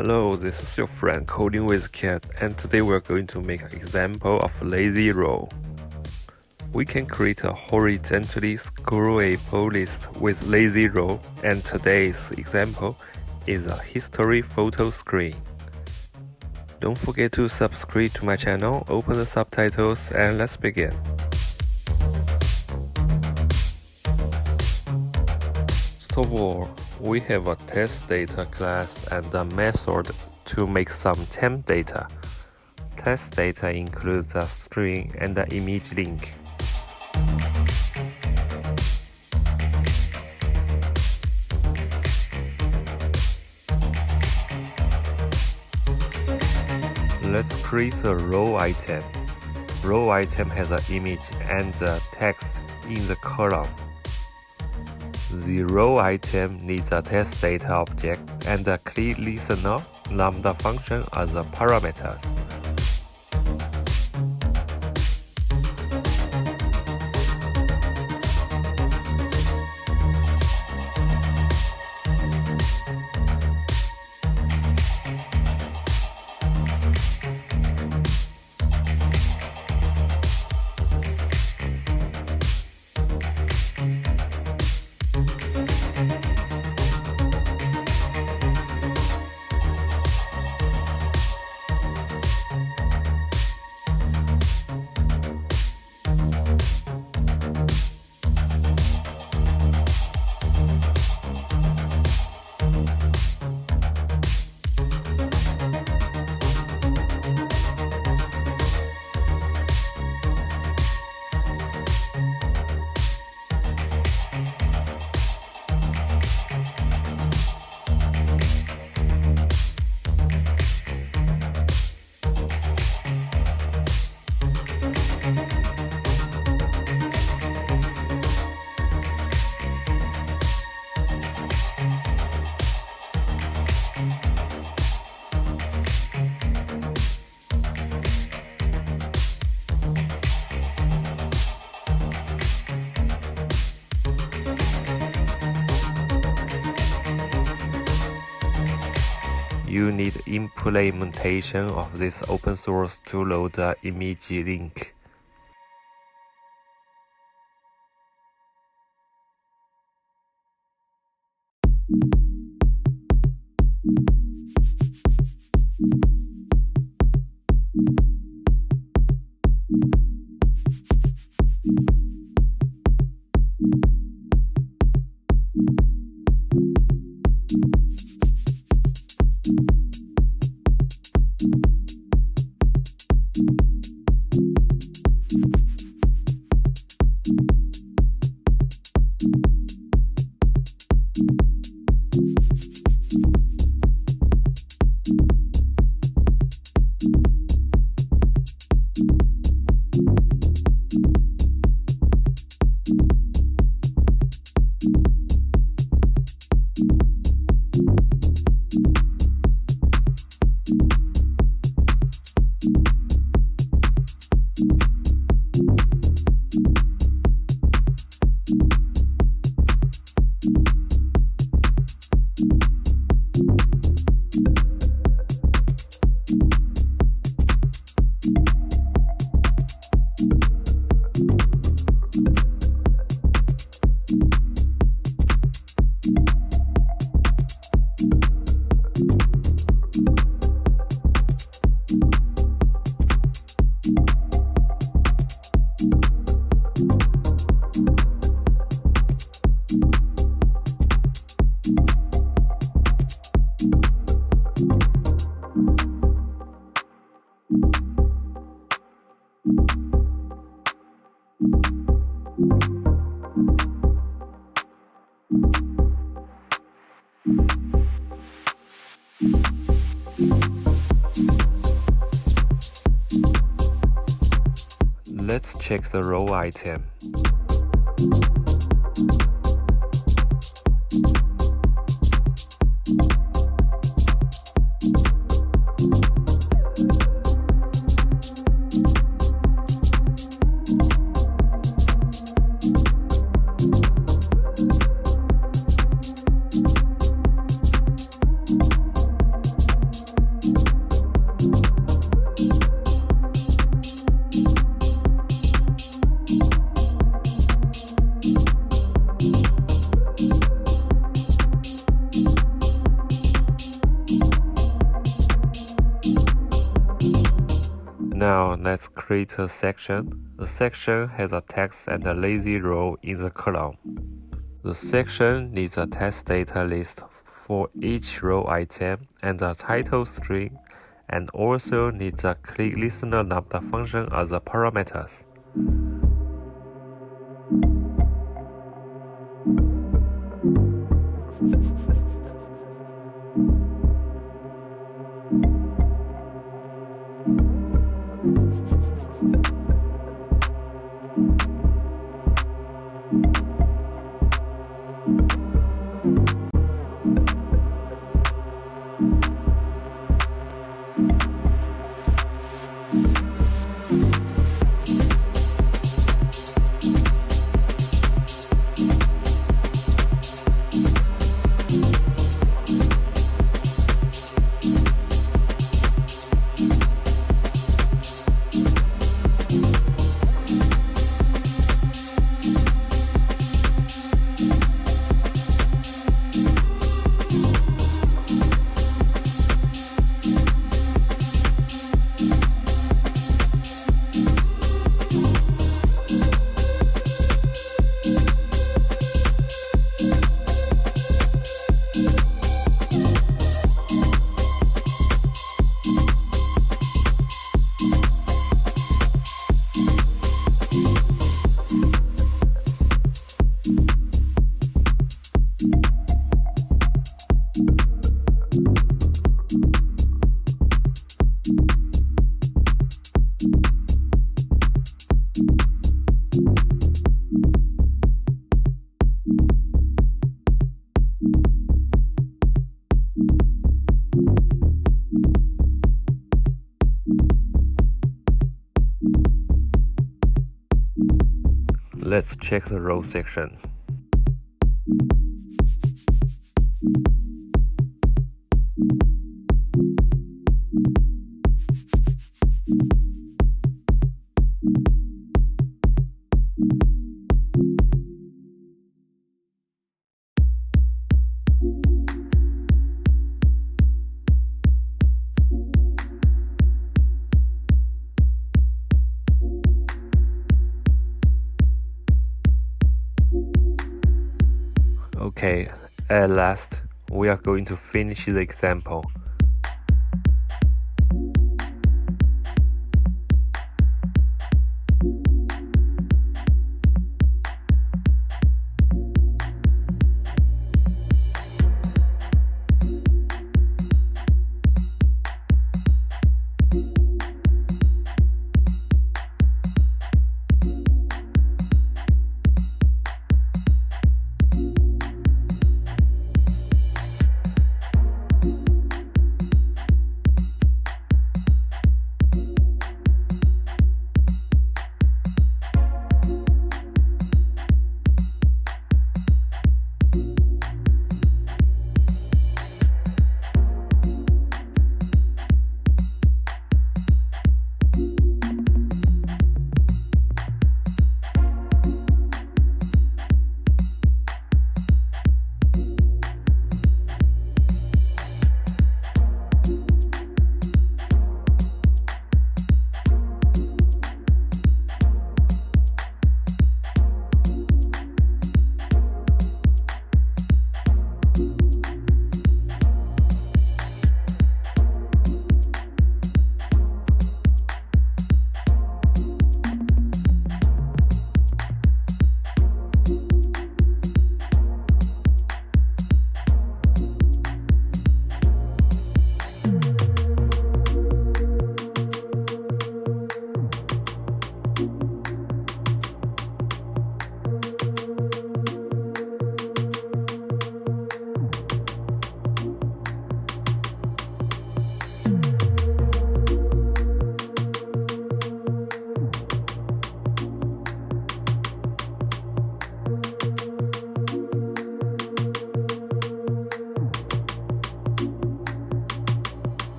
Hello, this is your friend Coding with Cat, and today we're going to make an example of lazy row. We can create a horizontally scrollable list with lazy row, and today's example is a history photo screen. Don't forget to subscribe to my channel, open the subtitles, and let's begin. First of all, we have a test data class and a method to make some temp data. Test data includes a string and an image link. Let's create a row item. Row item has an image and a text in the column. The row item needs a test data object and a click listener lambda function as the parameters. You need implementation of this open source to load the image link. Let's check the row item. Now let's create a section. The section has a text and a lazy row in the column. The section needs a test data list for each row item and a title string, and also needs a click listener lambda function as the parameters. Let's check the row section. Okay, at last, we are going to finish the example.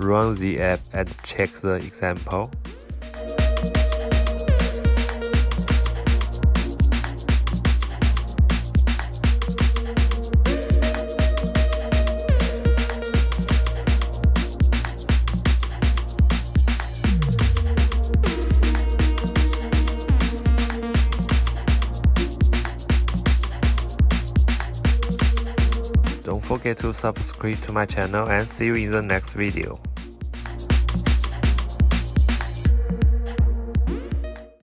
Run the app and check the example. Don't forget to subscribe to my channel and see you in the next video.